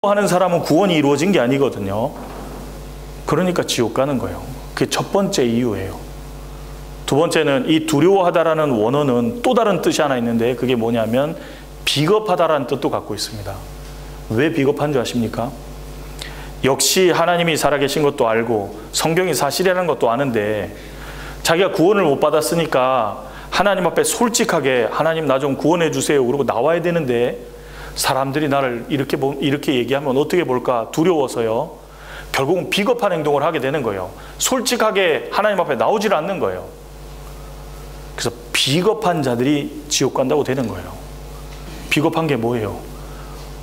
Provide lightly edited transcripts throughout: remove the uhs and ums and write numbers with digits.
하는 사람은 구원이 이루어진 게 아니거든요. 그러니까 지옥 가는 거예요. 그게 첫 번째 이유예요. 두 번째는 이 두려워하다라는 원어는 또 다른 뜻이 하나 있는데 그게 뭐냐면 비겁하다라는 뜻도 갖고 있습니다. 왜 비겁한 줄 아십니까? 역시 하나님이 살아계신 것도 알고 성경이 사실이라는 것도 아는데 자기가 구원을 못 받았으니까 하나님 앞에 솔직하게 하나님 나 좀 구원해 주세요 그러고 나와야 되는데 사람들이 나를 이렇게 얘기하면 어떻게 볼까 두려워서요. 결국은 비겁한 행동을 하게 되는 거예요. 솔직하게 하나님 앞에 나오질 않는 거예요. 그래서 비겁한 자들이 지옥 간다고 되는 거예요. 비겁한 게 뭐예요?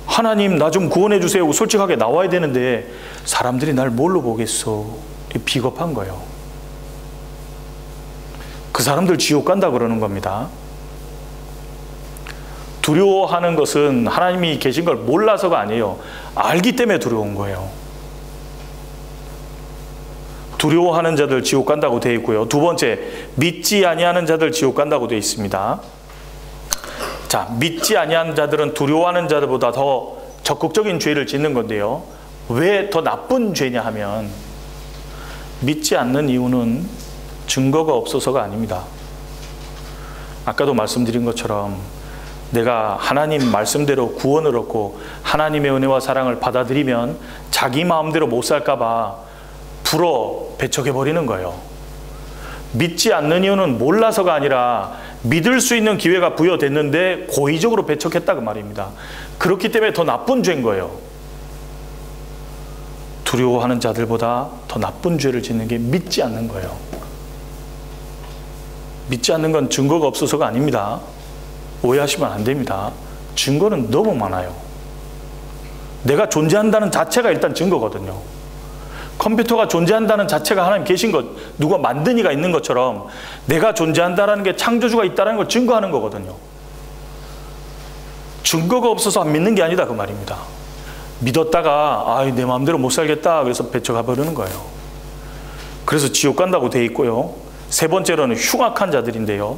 하나님 나 좀 구원해 주세요 솔직하게 나와야 되는데 사람들이 날 뭘로 보겠어? 비겁한 거예요. 그 사람들 지옥 간다 그러는 겁니다. 두려워하는 것은 하나님이 계신 걸 몰라서가 아니에요. 알기 때문에 두려운 거예요. 두려워하는 자들 지옥 간다고 되어 있고요. 두 번째, 믿지 아니하는 자들 지옥 간다고 되어 있습니다. 자, 믿지 아니하는 자들은 두려워하는 자들보다 더 적극적인 죄를 짓는 건데요. 왜 더 나쁜 죄냐 하면 믿지 않는 이유는 증거가 없어서가 아닙니다. 아까도 말씀드린 것처럼 내가 하나님 말씀대로 구원을 얻고 하나님의 은혜와 사랑을 받아들이면 자기 마음대로 못 살까 봐 불어 배척해버리는 거예요. 믿지 않는 이유는 몰라서가 아니라 믿을 수 있는 기회가 부여됐는데 고의적으로 배척했다 그 말입니다. 그렇기 때문에 더 나쁜 죄인 거예요. 두려워하는 자들보다 더 나쁜 죄를 짓는 게 믿지 않는 거예요. 믿지 않는 건 증거가 없어서가 아닙니다. 오해하시면 안 됩니다. 증거는 너무 많아요. 내가 존재한다는 자체가 일단 증거거든요. 컴퓨터가 존재한다는 자체가 하나님 계신 것, 누가 만든 이가 있는 것처럼 내가 존재한다는 게 창조주가 있다는 걸 증거하는 거거든요. 증거가 없어서 안 믿는 게 아니다 그 말입니다. 믿었다가 내 마음대로 못 살겠다 그래서 배척해 버리는 거예요. 그래서 지옥 간다고 돼 있고요. 세 번째로는 흉악한 자들인데요.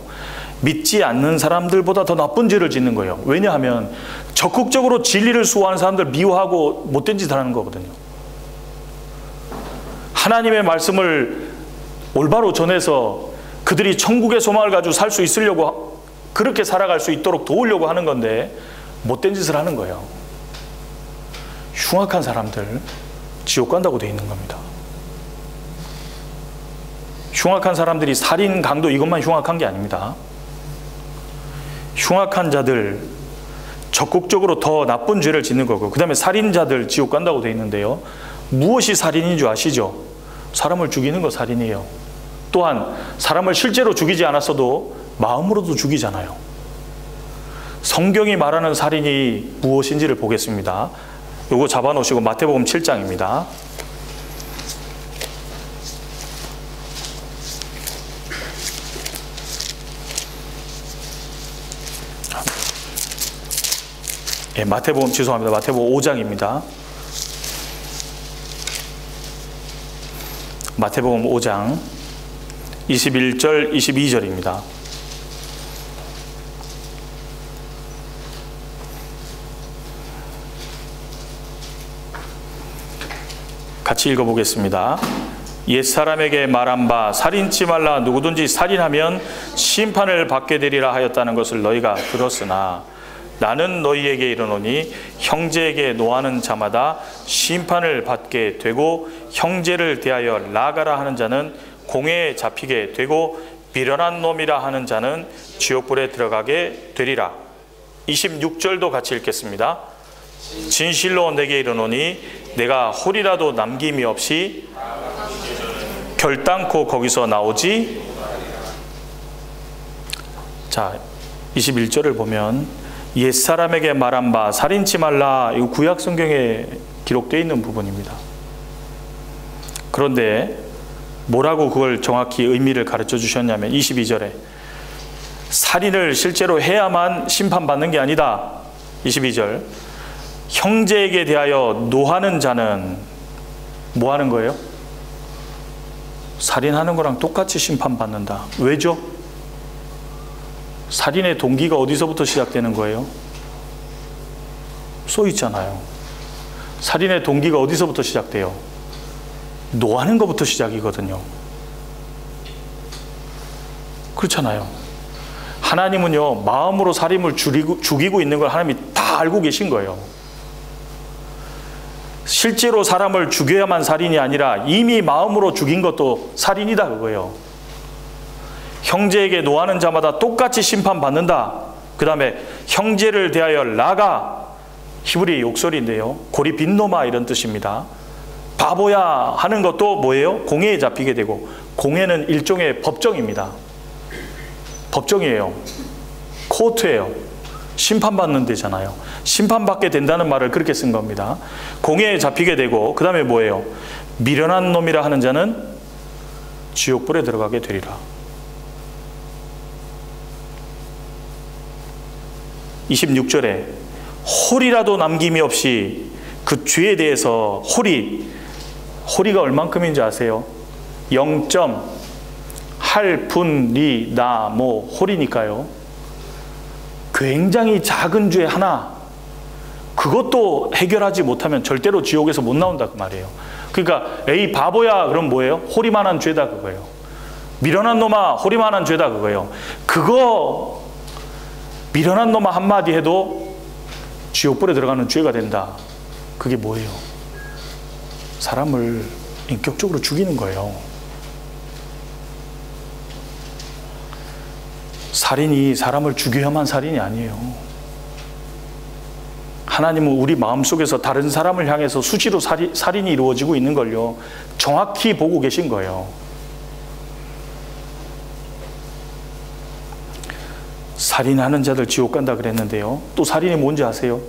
믿지 않는 사람들보다 더 나쁜 죄를 짓는 거예요. 왜냐하면 적극적으로 진리를 수호하는 사람들 미워하고 못된 짓을 하는 거거든요. 하나님의 말씀을 올바로 전해서 그들이 천국의 소망을 가지고 살 수 있으려고 그렇게 살아갈 수 있도록 도우려고 하는 건데 못된 짓을 하는 거예요. 흉악한 사람들 지옥 간다고 돼 있는 겁니다. 흉악한 사람들이 살인, 강도 이것만 흉악한 게 아닙니다. 흉악한 자들 적극적으로 더 나쁜 죄를 짓는 거고 그 다음에 살인자들 지옥 간다고 돼 있는데요. 무엇이 살인인 줄 아시죠? 사람을 죽이는 거 살인이에요. 또한 사람을 실제로 죽이지 않았어도 마음으로도 죽이잖아요. 성경이 말하는 살인이 무엇인지를 보겠습니다. 요거 잡아놓으시고 마태복음 7장입니다. 마태복음 5장입니다. 마태복음 5장 21절 22절입니다. 같이 읽어보겠습니다. 옛사람에게 말한 바 살인치 말라 누구든지 살인하면 심판을 받게 되리라 하였다는 것을 너희가 들었으나 나는 너희에게 이르노니 형제에게 노하는 자마다 심판을 받게 되고 형제를 대하여 나가라 하는 자는 공회에 잡히게 되고 미련한 놈이라 하는 자는 지옥불에 들어가게 되리라. 26절도 같이 읽겠습니다. 진실로 내게 이르노니 내가 홀이라도 남김이 없이 결단코 거기서 나오지. 자, 21절을 보면 옛사람에게 말한 바 살인치 말라, 이거 구약 성경에 기록되어 있는 부분입니다. 그런데 뭐라고 그걸 정확히 의미를 가르쳐 주셨냐면 22절에 살인을 실제로 해야만 심판받는 게 아니다. 22절 형제에게 대하여 노하는 자는 뭐 하는 거예요? 살인하는 거랑 똑같이 심판받는다. 왜죠? 살인의 동기가 어디서부터 시작되는 거예요? 써 있잖아요. 살인의 동기가 어디서부터 시작돼요? 노하는 것부터 시작이거든요. 그렇잖아요. 하나님은요, 마음으로 살인을 죽이고 있는 걸 하나님이 다 알고 계신 거예요. 실제로 사람을 죽여야만 살인이 아니라 이미 마음으로 죽인 것도 살인이다 그거예요. 형제에게 노하는 자마다 똑같이 심판받는다. 그 다음에 형제를 대하여 라가, 히브리 욕설인데요, 고리 빈노마 이런 뜻입니다. 바보야 하는 것도 뭐예요? 공회에 잡히게 되고, 공회는 일종의 법정입니다. 법정이에요. 코트예요. 심판받는 데잖아요. 심판받게 된다는 말을 그렇게 쓴 겁니다. 공회에 잡히게 되고, 그 다음에 뭐예요? 미련한 놈이라 하는 자는 지옥불에 들어가게 되리라. 26절에 홀이라도 남김이 없이 그 죄에 대해서 홀이가 얼만큼인지 아세요? 0.8분리나모 홀이니까요. 굉장히 작은 죄 하나, 그것도 해결하지 못하면 절대로 지옥에서 못 나온다 그 말이에요. 그러니까 에이 바보야 그럼 뭐예요? 홀이만한 죄다 그거예요. 미련한 놈아 홀이만한 죄다 그거예요. 그거 미련한 놈아 한마디 해도 지옥불에 들어가는 죄가 된다. 그게 뭐예요? 사람을 인격적으로 죽이는 거예요. 살인이 사람을 죽여야만 살인이 아니에요. 하나님은 우리 마음속에서 다른 사람을 향해서 수시로 살인이 이루어지고 있는 걸요, 정확히 보고 계신 거예요. 살인하는 자들 지옥 간다 그랬는데요, 또 살인이 뭔지 아세요?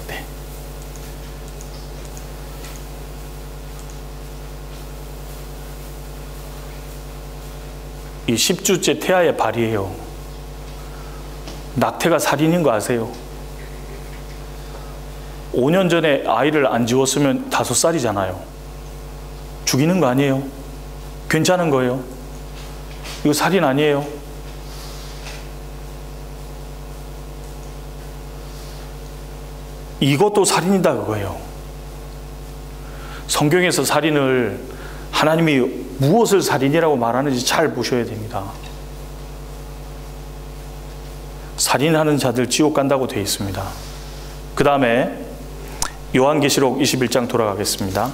네. 이 10주째 태아의 발이에요. 낙태가 살인인 거 아세요? 5년 전에 아이를 안 지웠으면 5살이잖아요. 죽이는 거 아니에요? 괜찮은 거예요? 이거 살인 아니에요? 이것도 살인이다 그거예요. 성경에서 살인을 하나님이 무엇을 살인이라고 말하는지 잘 보셔야 됩니다. 살인하는 자들 지옥 간다고 되어 있습니다. 그 다음에 요한계시록 21장 돌아가겠습니다.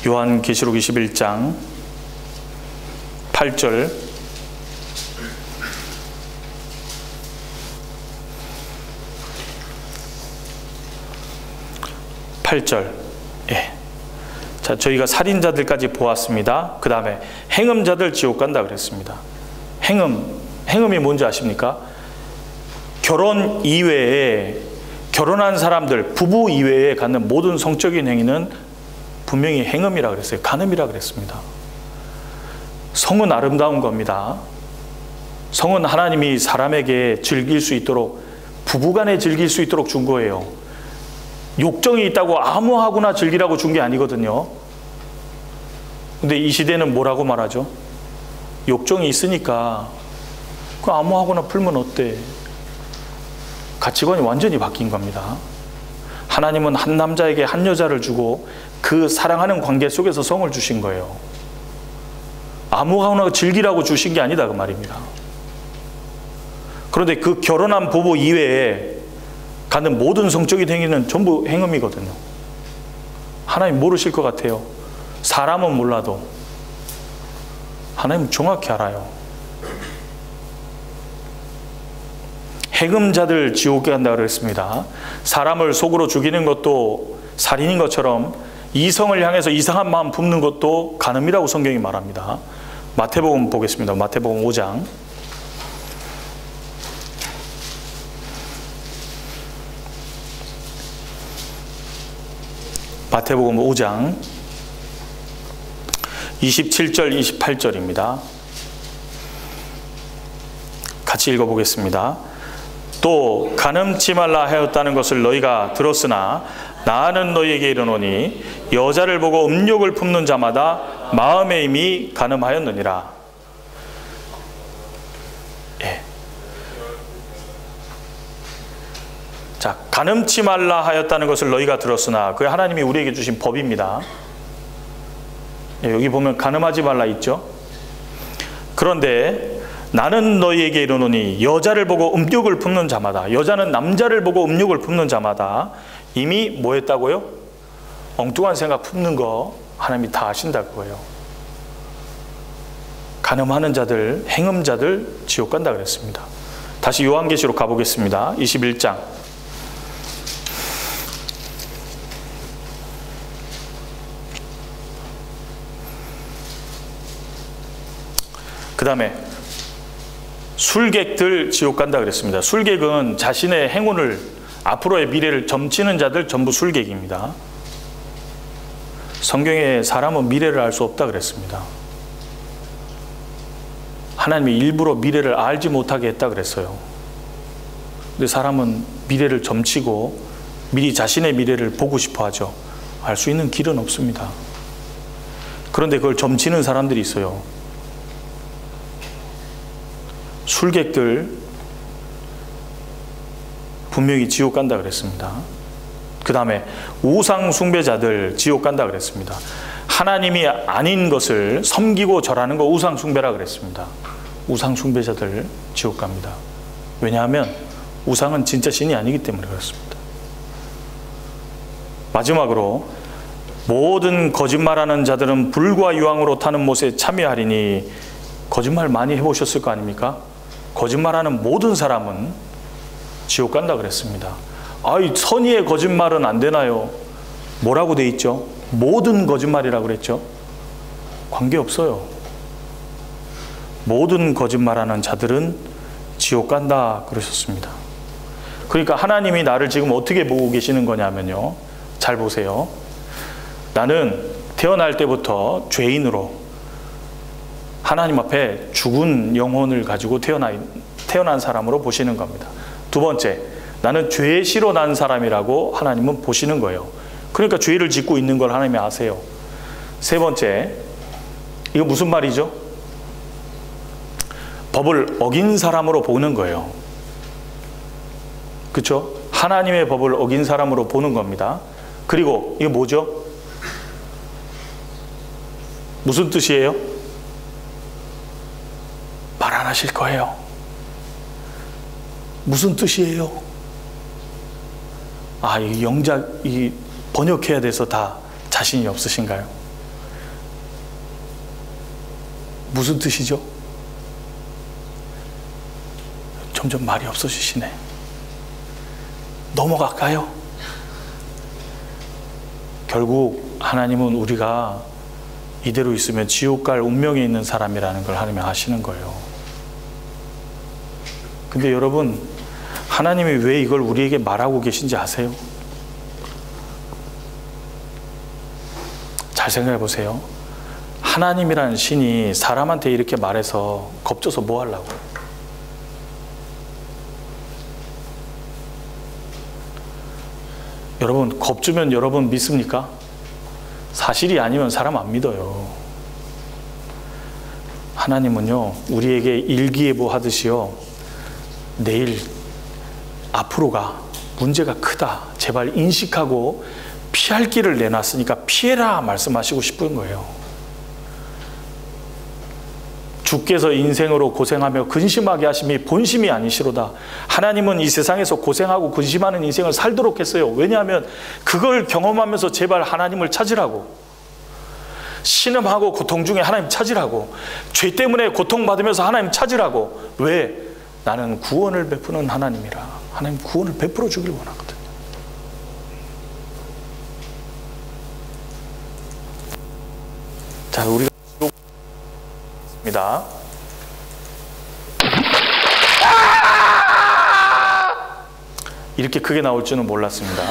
요한계시록 21장 8절, 8절. 예. 자, 저희가 살인자들까지 보았습니다. 그 다음에 행음자들 지옥 간다 그랬습니다. 행음이 뭔지 아십니까? 결혼 이외에, 결혼한 사람들, 부부 이외에 갖는 모든 성적인 행위는 분명히 행음이라 그랬어요. 간음이라 그랬습니다. 성은 아름다운 겁니다. 성은 하나님이 사람에게 즐길 수 있도록, 부부간에 즐길 수 있도록 준 거예요. 욕정이 있다고 아무하고나 즐기라고 준 게 아니거든요. 근데 이 시대는 뭐라고 말하죠? 욕정이 있으니까 그 아무하고나 풀면 어때? 가치관이 완전히 바뀐 겁니다. 하나님은 한 남자에게 한 여자를 주고 그 사랑하는 관계 속에서 성을 주신 거예요. 아무거나 즐기라고 주신 게 아니다 그 말입니다. 그런데 그 결혼한 부부 이외에 가는 모든 성적인 행위는 전부 행음이거든요. 하나님 모르실 것 같아요. 사람은 몰라도 하나님은 정확히 알아요. 행음자들 지옥에 간다고 그랬습니다. 사람을 속으로 죽이는 것도 살인인 것처럼 이성을 향해서 이상한 마음 품는 것도 간음이라고 성경이 말합니다. 마태복음 보겠습니다. 마태복음 5장. 마태복음 5장 27절 28절입니다. 같이 읽어보겠습니다. 또 간음치 말라 하였다는 것을 너희가 들었으나 나는 너희에게 이르노니 여자를 보고 음욕을 품는 자마다 마음에 이미 간음하였느니라. 예. 자, 간음치 말라 하였다는 것을 너희가 들었으나 그게 하나님이 우리에게 주신 법입니다. 예, 여기 보면 간음하지 말라 있죠. 그런데 나는 너희에게 이르노니 여자를 보고 음욕을 품는 자마다, 여자는 남자를 보고 음욕을 품는 자마다 이미 뭐 했다고요? 엉뚱한 생각 품는 거 하나님이 다 아신다 그거예요. 간음하는 자들, 행음자들 지옥 간다 그랬습니다. 다시 요한계시록 가보겠습니다. 21장. 그 다음에 술객들 지옥 간다 그랬습니다. 술객은 자신의 행운을, 앞으로의 미래를 점치는 자들 전부 술객입니다. 성경에 사람은 미래를 알 수 없다 그랬습니다. 하나님이 일부러 미래를 알지 못하게 했다 그랬어요. 근데 사람은 미래를 점치고 미리 자신의 미래를 보고 싶어 하죠. 알 수 있는 길은 없습니다. 그런데 그걸 점치는 사람들이 있어요. 술객들 분명히 지옥 간다 그랬습니다. 그 다음에 우상 숭배자들 지옥 간다 그랬습니다. 하나님이 아닌 것을 섬기고 절하는 거 우상 숭배라 그랬습니다. 우상 숭배자들 지옥 갑니다. 왜냐하면 우상은 진짜 신이 아니기 때문에 그렇습니다. 마지막으로 모든 거짓말하는 자들은 불과 유황으로 타는 못에 참여하리니, 거짓말 많이 해보셨을 거 아닙니까? 거짓말하는 모든 사람은 지옥 간다 그랬습니다. 아이, 선의의 거짓말은 안 되나요? 뭐라고 돼 있죠? 모든 거짓말이라고 그랬죠? 관계없어요. 모든 거짓말하는 자들은 지옥 간다 그러셨습니다. 그러니까 하나님이 나를 지금 어떻게 보고 계시는 거냐면요, 잘 보세요. 나는 태어날 때부터 죄인으로 하나님 앞에 죽은 영혼을 가지고 태어난 사람으로 보시는 겁니다. 두 번째, 나는 죄시로 난 사람이라고 하나님은 보시는 거예요. 그러니까 죄를 짓고 있는 걸 하나님이 아세요. 세 번째, 이거 무슨 말이죠? 법을 어긴 사람으로 보는 거예요. 그렇죠? 하나님의 법을 어긴 사람으로 보는 겁니다. 그리고 이게 뭐죠? 무슨 뜻이에요? 말 안 하실 거예요. 무슨 뜻이에요? 아, 이 영작, 이 번역해야 돼서 다 자신이 없으신가요? 무슨 뜻이죠? 점점 말이 없어지시네. 넘어갈까요? 결국 하나님은 우리가 이대로 있으면 지옥 갈 운명에 있는 사람이라는 걸 하나님이 아시는 거예요. 근데 여러분, 하나님이 왜 이걸 우리에게 말하고 계신지 아세요? 잘 생각해 보세요. 하나님이라는 신이 사람한테 이렇게 말해서 겁줘서 뭐 하려고? 여러분, 겁주면 여러분 믿습니까? 사실이 아니면 사람 안 믿어요. 하나님은요, 우리에게 일기예보 하듯이요, 내일 앞으로가 문제가 크다, 제발 인식하고 피할 길을 내놨으니까 피해라 말씀하시고 싶은 거예요. 주께서 인생으로 고생하며 근심하게 하심이 본심이 아니시로다. 하나님은 이 세상에서 고생하고 근심하는 인생을 살도록 했어요. 왜냐하면 그걸 경험하면서 제발 하나님을 찾으라고, 신음하고 고통 중에 하나님 찾으라고, 죄 때문에 고통받으면서 하나님 찾으라고. 왜? 나는 구원을 베푸는 하나님이라. 하나님 구원을 베풀어 주길 원하거든요. 자, 우리가 입니다. 이렇게 크게 나올 줄은 몰랐습니다.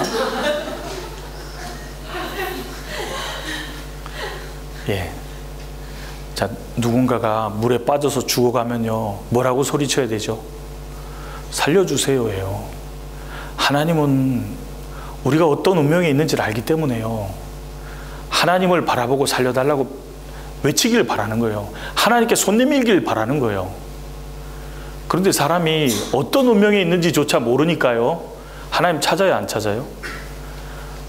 예. 자, 누군가가 물에 빠져서 죽어가면요, 뭐라고 소리쳐야 되죠? 살려주세요예요. 하나님은 우리가 어떤 운명에 있는지를 알기 때문에요, 하나님을 바라보고 살려달라고 외치길 바라는 거예요. 하나님께 손 내밀길 바라는 거예요. 그런데 사람이 어떤 운명에 있는지조차 모르니까요. 하나님 찾아요, 안 찾아요?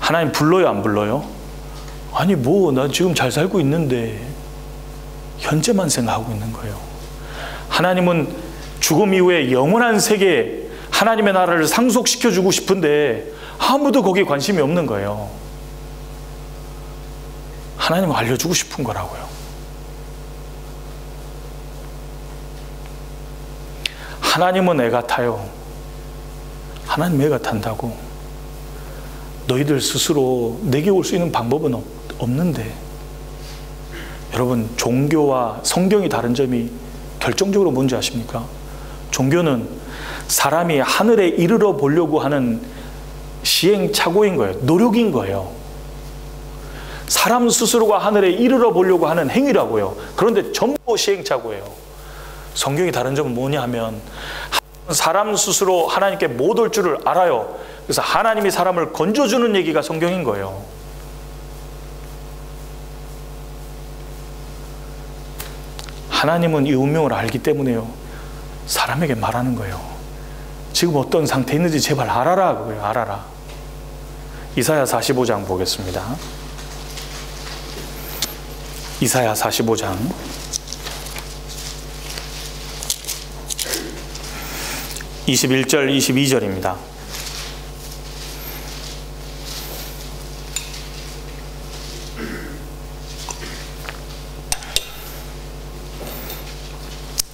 하나님 불러요, 안 불러요? 아니 뭐 나 지금 잘 살고 있는데 현재만 생각하고 있는 거예요. 하나님은 죽음 이후에 영원한 세계, 하나님의 나라를 상속시켜주고 싶은데 아무도 거기에 관심이 없는 거예요. 하나님은 알려주고 싶은 거라고요. 하나님은 애 같아요. 하나님 애 같단다고. 너희들 스스로 내게 올 수 있는 방법은 없는데. 여러분, 종교와 성경이 다른 점이 결정적으로 뭔지 아십니까? 종교는 사람이 하늘에 이르러 보려고 하는 시행착오인 거예요. 노력인 거예요. 사람 스스로가 하늘에 이르러 보려고 하는 행위라고요. 그런데 전부 시행착오예요. 성경이 다른 점은 뭐냐 하면 사람 스스로 하나님께 못 올 줄을 알아요. 그래서 하나님이 사람을 건져주는 얘기가 성경인 거예요. 하나님은 이 운명을 알기 때문에요. 사람에게 말하는 거예요. 지금 어떤 상태에 있는지 제발 알아라. 그거예요. 알아라. 이사야 45장 보겠습니다. 이사야 45장 21절 22절입니다.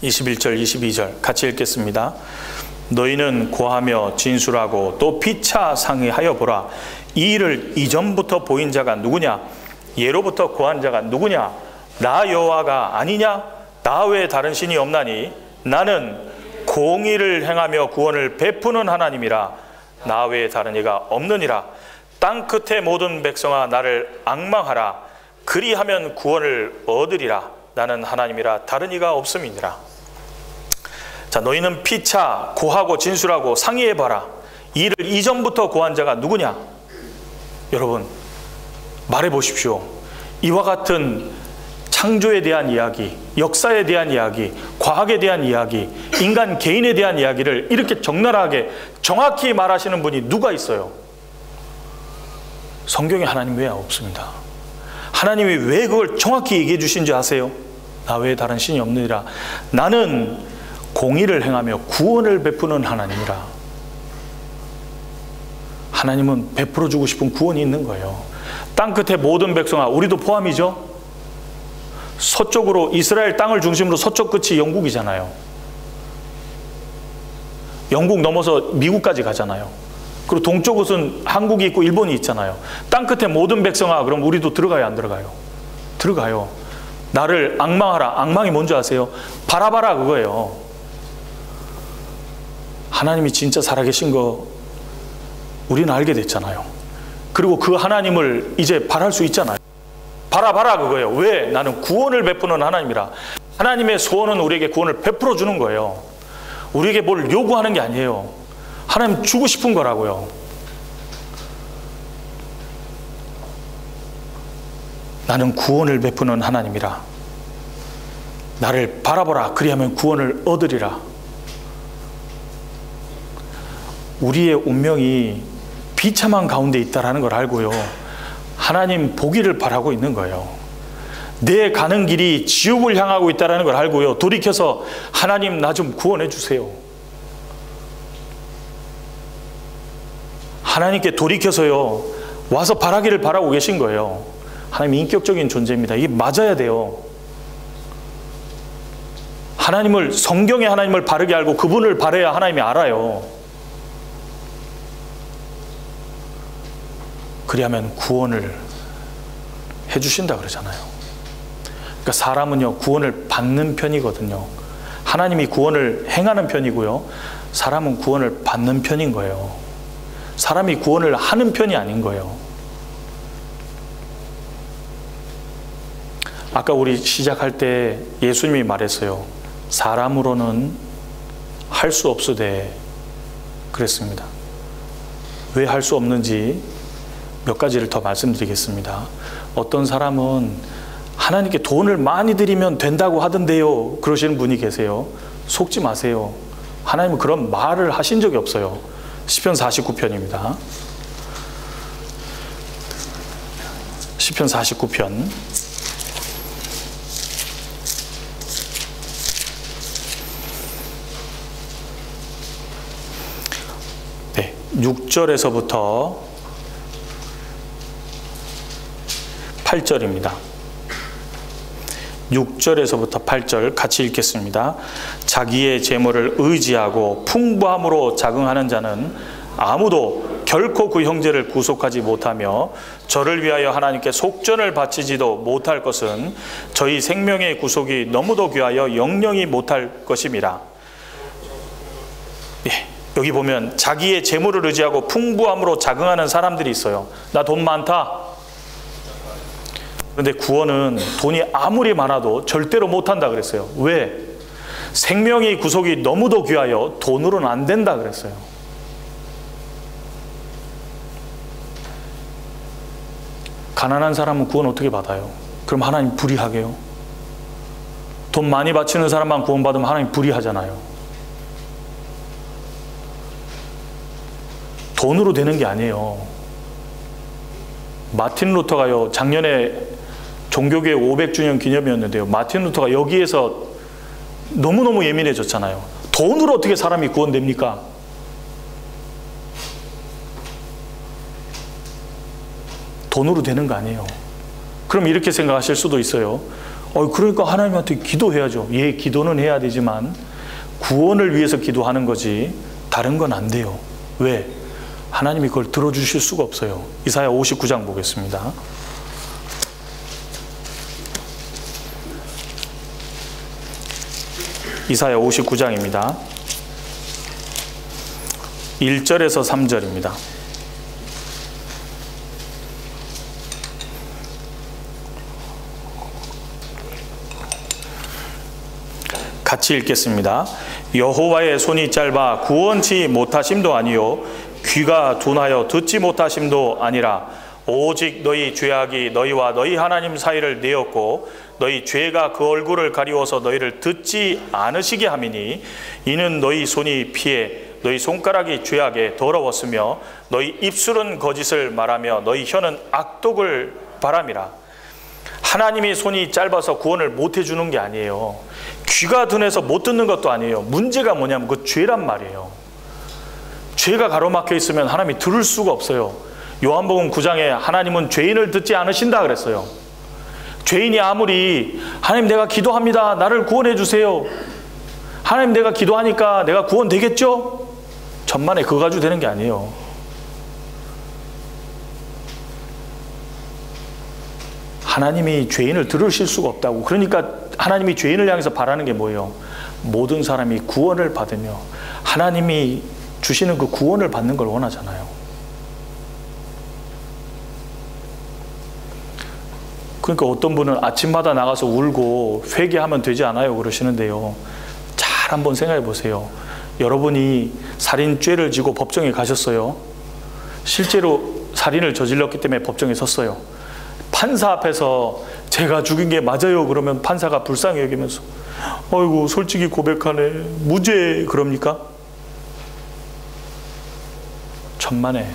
(21절) (22절) 같이 읽겠습니다. 너희는 고하며 진술하고 또 피차 상의하여 보라. 이 일을 이전부터 보인 자가 누구냐? 예로부터 고한 자가 누구냐? 나 여호와가 아니냐? 나 외에 다른 신이 없나니 나는 공의를 행하며 구원을 베푸는 하나님이라. 나 외에 다른 이가 없느니라. 땅 끝의 모든 백성아 나를 앙망하라. 그리하면 구원을 얻으리라. 나는 하나님이라 다른 이가 없음이니라. 자, 너희는 피차 고하고 진술하고 상의해봐라. 이 일을 이전부터 고한 자가 누구냐? 여러분 말해보십시오. 이와 같은 창조에 대한 이야기, 역사에 대한 이야기, 과학에 대한 이야기, 인간 개인에 대한 이야기를 이렇게 적나라하게 정확히 말하시는 분이 누가 있어요? 성경에 하나님 외에 없습니다. 하나님이 왜 그걸 정확히 얘기해 주신지 아세요? 나 외에 다른 신이 없느니라. 나는 공의를 행하며 구원을 베푸는 하나님이라. 하나님은 베풀어 주고 싶은 구원이 있는 거예요. 땅끝의 모든 백성아, 우리도 포함이죠? 서쪽으로 이스라엘 땅을 중심으로 서쪽 끝이 영국이잖아요. 영국 넘어서 미국까지 가잖아요. 그리고 동쪽은 한국이 있고 일본이 있잖아요. 땅끝의 모든 백성아, 그럼 우리도 들어가요, 안 들어가요? 들어가요. 나를 앙망하라. 앙망이 뭔지 아세요? 바라봐라, 그거예요. 하나님이 진짜 살아계신 거 우리는 알게 됐잖아요. 그리고 그 하나님을 이제 바랄 수 있잖아요. 바라봐라, 그거예요. 왜? 나는 구원을 베푸는 하나님이라. 하나님의 소원은 우리에게 구원을 베풀어 주는 거예요. 우리에게 뭘 요구하는 게 아니에요. 하나님 주고 싶은 거라고요. 나는 구원을 베푸는 하나님이라. 나를 바라보라. 그리하면 구원을 얻으리라. 우리의 운명이 비참한 가운데 있다는 걸 알고요, 하나님 보기를 바라고 있는 거예요. 내 가는 길이 지옥을 향하고 있다는 걸 알고요, 돌이켜서 하나님 나 좀 구원해 주세요. 하나님께 돌이켜서요 와서 바라기를 바라고 계신 거예요. 하나님 인격적인 존재입니다. 이게 맞아야 돼요. 하나님을, 성경의 하나님을 바르게 알고 그분을 바라야 하나님이 알아요. 그리하면 구원을 해주신다 그러잖아요. 그러니까 사람은요 구원을 받는 편이거든요. 하나님이 구원을 행하는 편이고요, 사람은 구원을 받는 편인 거예요. 사람이 구원을 하는 편이 아닌 거예요. 아까 우리 시작할 때 예수님이 말했어요. 사람으로는 할 수 없으되 그랬습니다. 왜 할 수 없는지 몇 가지를 더 말씀드리겠습니다. 어떤 사람은 하나님께 돈을 많이 드리면 된다고 하던데요, 그러시는 분이 계세요. 속지 마세요. 하나님은 그런 말을 하신 적이 없어요. 시편 49편입니다. 시편 49편. 네, 6절에서부터 8절입니다. 6절에서부터 8절 같이 읽겠습니다. 자기의 재물을 의지하고 풍부함으로 자긍하는 자는 아무도 결코 그 형제를 구속하지 못하며 저를 위하여 하나님께 속전을 바치지도 못할 것은 저희 생명의 구속이 너무도 귀하여 영영이 못할 것임이라. 예, 여기 보면 자기의 재물을 의지하고 풍부함으로 자긍하는 사람들이 있어요. 나 돈 많다. 그런데 구원은 돈이 아무리 많아도 절대로 못한다 그랬어요. 왜? 생명의 구속이 너무도 귀하여 돈으로는 안 된다 그랬어요. 가난한 사람은 구원 어떻게 받아요? 그럼 하나님 불의하게요? 돈 많이 바치는 사람만 구원받으면 하나님 불의하잖아요. 돈으로 되는 게 아니에요. 마틴 루터가요, 작년에 종교개혁 500주년 기념이었는데요, 마틴 루터가 여기에서 너무너무 예민해졌잖아요. 돈으로 어떻게 사람이 구원됩니까? 돈으로 되는 거 아니에요. 그럼 이렇게 생각하실 수도 있어요. 그러니까 하나님한테 기도해야죠. 예, 기도는 해야 되지만 구원을 위해서 기도하는 거지 다른 건 안 돼요. 왜? 하나님이 그걸 들어주실 수가 없어요. 이사야 59장 보겠습니다. 이사야 59장입니다. 1절에서 3절입니다. 같이 읽겠습니다. 여호와의 손이 짧아 구원치 못하심도 아니요 귀가 둔하여 듣지 못하심도 아니라 오직 너희 죄악이 너희와 너희 하나님 사이를 내었고 너희 죄가 그 얼굴을 가리워서 너희를 듣지 않으시게 함이니 이는 너희 손이 피해 너희 손가락이 죄악에 더러웠으며 너희 입술은 거짓을 말하며 너희 혀는 악독을 바람이라. 하나님이 손이 짧아서 구원을 못 해주는 게 아니에요. 귀가 둔해서 못 듣는 것도 아니에요. 문제가 뭐냐면 그 죄란 말이에요. 죄가 가로막혀 있으면 하나님이 들을 수가 없어요. 요한복음 9장에 하나님은 죄인을 듣지 않으신다 그랬어요. 죄인이 아무리 하나님 내가 기도합니다, 나를 구원해 주세요, 하나님 내가 기도하니까 내가 구원되겠죠? 천만에 그거 가지고 되는 게 아니에요. 하나님이 죄인을 들으실 수가 없다고. 그러니까 하나님이 죄인을 향해서 바라는 게 뭐예요? 모든 사람이 구원을 받으며 하나님이 주시는 그 구원을 받는 걸 원하잖아요. 그러니까 어떤 분은 아침마다 나가서 울고 회개하면 되지 않아요 그러시는데요, 잘 한번 생각해 보세요. 여러분이 살인죄를 지고 법정에 가셨어요. 실제로 살인을 저질렀기 때문에 법정에 섰어요. 판사 앞에서 제가 죽인 게 맞아요 그러면 판사가 불쌍히 여기면서 어이구 솔직히 고백하네, 무죄 그럽니까? 천만에.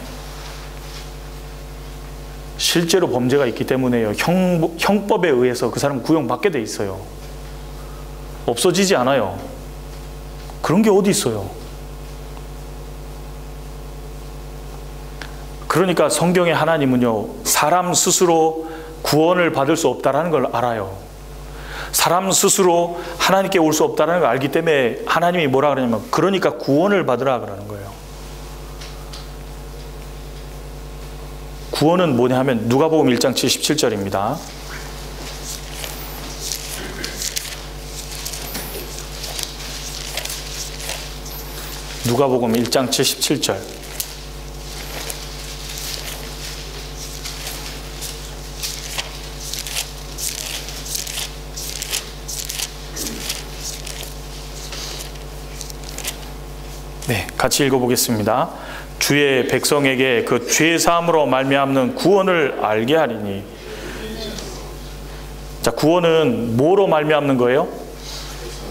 실제로 범죄가 있기 때문에요, 형법에 의해서 그 사람 구형받게 돼 있어요. 없어지지 않아요. 그런 게 어디 있어요. 그러니까 성경의 하나님은요, 사람 스스로 구원을 받을 수 없다는 걸 알아요. 사람 스스로 하나님께 올 수 없다는 걸 알기 때문에 하나님이 뭐라 그러냐면 그러니까 구원을 받으라 그러는 거예요. 구원은 뭐냐 하면 누가복음 1장 77절입니다. 누가복음 1장 77절. 네, 같이 읽어보겠습니다. 주의 백성에게 그 죄 사함으로 말미암는 구원을 알게 하리니. 자, 구원은 뭐로 말미암는 거예요?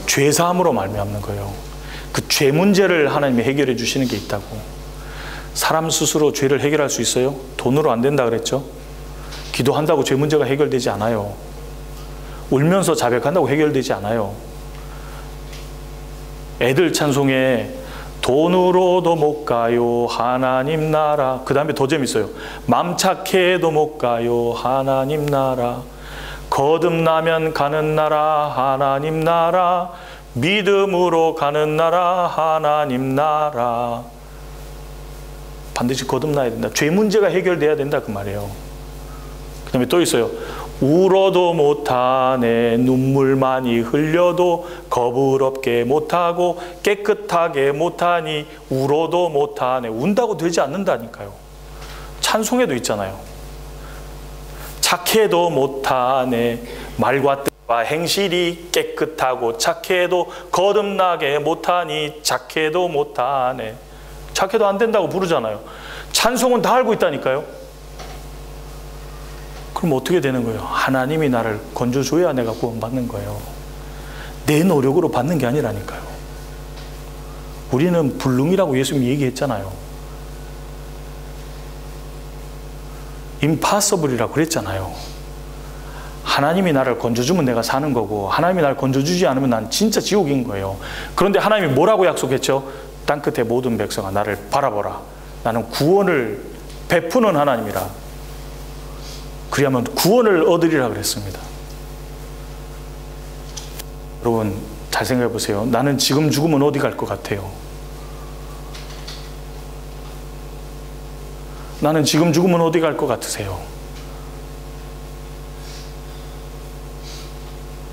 죄 사함으로 말미암는 거예요. 그 죄 문제를 하나님이 해결해 주시는 게 있다고. 사람 스스로 죄를 해결할 수 있어요? 돈으로 안 된다 그랬죠? 기도한다고 죄 문제가 해결되지 않아요. 울면서 자백한다고 해결되지 않아요. 애들 찬송에 돈으로도 못 가요 하나님 나라, 그 다음에 더 재밌어요. 맘 착해도 못 가요 하나님 나라, 거듭나면 가는 나라 하나님 나라, 믿음으로 가는 나라 하나님 나라. 반드시 거듭나야 된다. 죄 문제가 해결돼야 된다 그 말이에요. 그 다음에 또 있어요. 울어도 못하네, 눈물 많이 흘려도 거부럽게 못하고 깨끗하게 못하니 울어도 못하네. 운다고 되지 않는다니까요. 찬송에도 있잖아요. 착해도 못하네, 말과 뜻과 행실이 깨끗하고 착해도 거듭나게 못하니 착해도 못하네. 착해도 안 된다고 부르잖아요. 찬송은 다 알고 있다니까요. 그럼 어떻게 되는 거예요? 하나님이 나를 건져줘야 내가 구원받는 거예요. 내 노력으로 받는 게 아니라니까요. 우리는 불능이라고 예수님이 얘기했잖아요. 임파서블이라고 그랬잖아요. 하나님이 나를 건져주면 내가 사는 거고, 하나님이 나를 건져주지 않으면 난 진짜 지옥인 거예요. 그런데 하나님이 뭐라고 약속했죠? 땅끝의 모든 백성아 나를 바라보라. 나는 구원을 베푸는 하나님이라. 그리하면 구원을 얻으리라 그랬습니다. 여러분 잘 생각해 보세요. 나는 지금 죽으면 어디 갈 것 같아요? 나는 지금 죽으면 어디 갈 것 같으세요?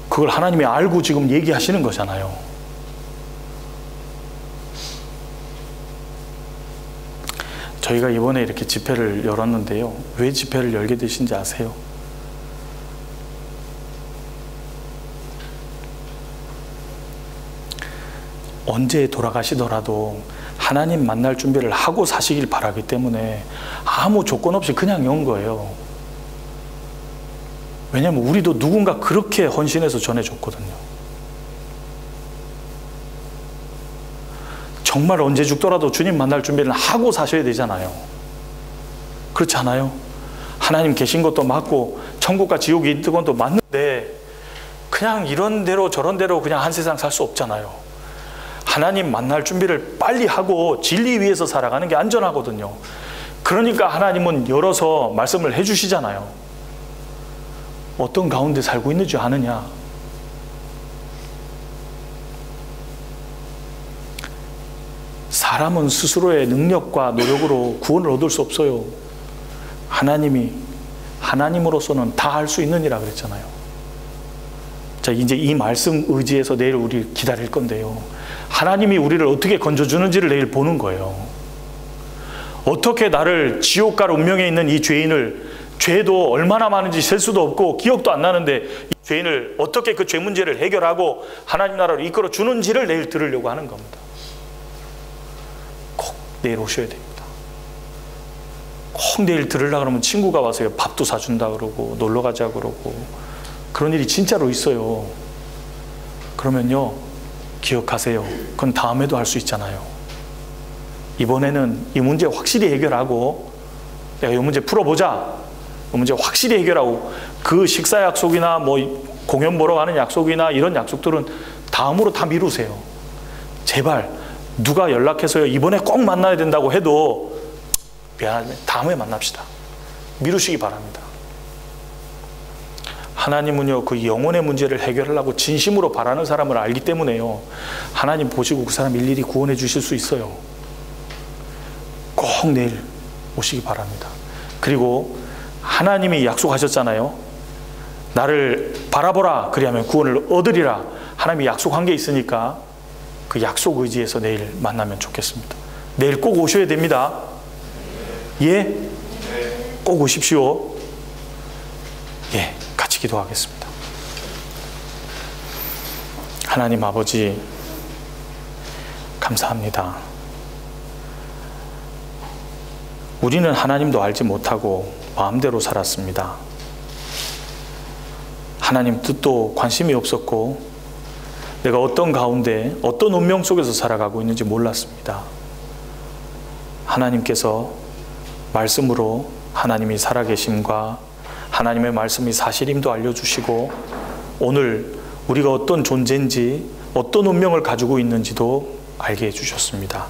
그걸 하나님이 알고 지금 얘기하시는 거잖아요. 저희가 이번에 이렇게 집회를 열었는데요. 왜 집회를 열게 되신지 아세요? 언제 돌아가시더라도 하나님 만날 준비를 하고 사시길 바라기 때문에 아무 조건 없이 그냥 연 거예요. 왜냐하면 우리도 누군가 그렇게 헌신해서 전해줬거든요. 정말 언제 죽더라도 주님 만날 준비를 하고 사셔야 되잖아요. 그렇지 않아요? 하나님 계신 것도 맞고 천국과 지옥이 있는 것도 맞는데 그냥 이런 대로 저런 대로 그냥 한 세상 살 수 없잖아요. 하나님 만날 준비를 빨리 하고 진리 위에서 살아가는 게 안전하거든요. 그러니까 하나님은 열어서 말씀을 해주시잖아요. 어떤 가운데 살고 있는지 아느냐? 사람은 스스로의 능력과 노력으로 구원을 얻을 수 없어요. 하나님이, 하나님으로서는 다 할 수 있느니라 그랬잖아요. 자, 이제 이 말씀 의지해서 내일 우리 기다릴 건데요. 하나님이 우리를 어떻게 건져주는지를 내일 보는 거예요. 어떻게 나를 지옥갈 운명에 있는 이 죄인을, 죄도 얼마나 많은지 셀 수도 없고 기억도 안 나는데 이 죄인을 어떻게 그 죄 문제를 해결하고 하나님 나라로 이끌어 주는지를 내일 들으려고 하는 겁니다. 꼭 내일 오셔야 됩니다. 꼭 내일 들으려고 그러면 친구가 와서 밥도 사준다 그러고 놀러 가자 그러고 그런 일이 진짜로 있어요. 그러면요, 기억하세요. 그건 다음에도 할 수 있잖아요. 이번에는 이 문제 확실히 해결하고 내가 이 문제 풀어보자. 이 문제 확실히 해결하고 그 식사 약속이나 뭐 공연 보러 가는 약속이나 이런 약속들은 다음으로 다 미루세요. 제발 누가 연락해서요 이번에 꼭 만나야 된다고 해도 미안하지만 다음에 만납시다. 미루시기 바랍니다. 하나님은요 그 영혼의 문제를 해결하려고 진심으로 바라는 사람을 알기 때문에요 하나님 보시고 그 사람 일일이 구원해 주실 수 있어요. 꼭 내일 오시기 바랍니다. 그리고 하나님이 약속하셨잖아요. 나를 바라보라 그리하면 구원을 얻으리라. 하나님이 약속한 게 있으니까 그 약속 의지에서 내일 만나면 좋겠습니다. 내일 꼭 오셔야 됩니다. 예? 꼭 오십시오. 예, 같이 기도하겠습니다. 하나님 아버지 감사합니다. 우리는 하나님도 알지 못하고 마음대로 살았습니다. 하나님 뜻도 관심이 없었고 내가 어떤 가운데 어떤 운명 속에서 살아가고 있는지 몰랐습니다. 하나님께서 말씀으로 하나님이 살아계심과 하나님의 말씀이 사실임도 알려주시고 오늘 우리가 어떤 존재인지 어떤 운명을 가지고 있는지도 알게 해주셨습니다.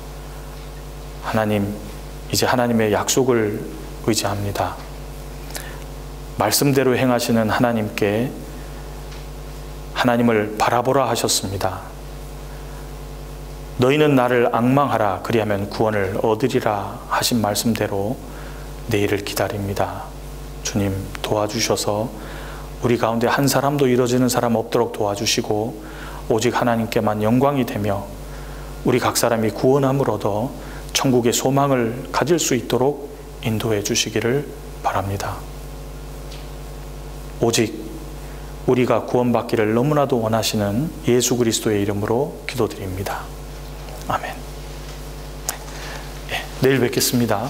하나님, 이제 하나님의 약속을 의지합니다. 말씀대로 행하시는 하나님께 하나님을 바라보라 하셨습니다. 너희는 나를 앙망하라 그리하면 구원을 얻으리라 하신 말씀대로 내일을 기다립니다. 주님 도와주셔서 우리 가운데 한 사람도 이뤄지는 사람 없도록 도와주시고 오직 하나님께만 영광이 되며 우리 각 사람이 구원함을 얻어 천국의 소망을 가질 수 있도록 인도해 주시기를 바랍니다. 오직 우리가 구원받기를 너무나도 원하시는 예수 그리스도의 이름으로 기도드립니다. 아멘. 내일 뵙겠습니다.